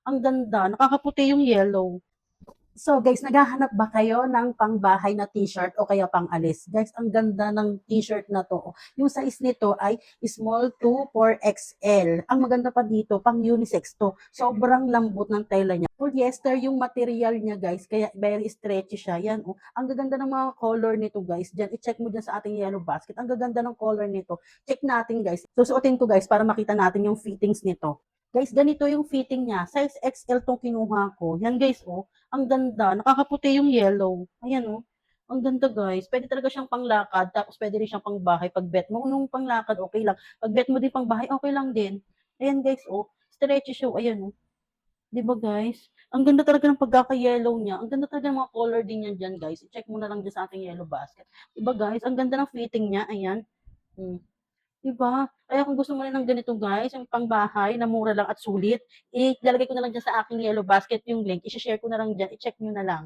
Ang ganda, nakakaputi yung yellow. So guys, naghahanap ba kayo ng pangbahay na t-shirt o kaya pang-alis? Guys, ang ganda ng t-shirt na to. Yung size nito ay small to 4XL. Ang maganda pa dito, pang unisex to. Sobrang lambot ng tela niya. Polyester yung material niya guys, kaya very stretchy siya. Yan, oh. Ang gaganda ng mga color nito guys. Diyan, i-check mo dyan sa ating yellow basket. Ang gaganda ng color nito. Check natin guys. Susuotin ko guys para makita natin yung fittings nito. Guys, ganito yung fitting niya. Size XL tong kinuha ko. Yan guys, oh. Ang ganda, nakakaputi yung yellow. Ayan, oh. Ang ganda guys. Pwede talaga siyang panglakad, tapos pwede rin siyang pangbahay. Pag bet mo, nung panglakad, okay lang. Pag bet mo din pangbahay, okay lang din. Ayan guys, oh. Stretchy siya, ayan, oh. 'Di ba guys? Ang ganda talaga ng pagkaka-yellow niya. Ang ganda talaga ng mga color din niya diyan guys. I-check mo na lang diyan sa ating yellow basket. 'Di ba guys? Ang ganda ng fitting niya, ayan. Hmm. 'Di ba? Kaya kung gusto mo rin ng ganito guys, yung pangbahay na mura lang at sulit, ilalagay ko na lang diyan sa aking yellow basket yung link. I share ko na lang diyan, i-check niyo na lang.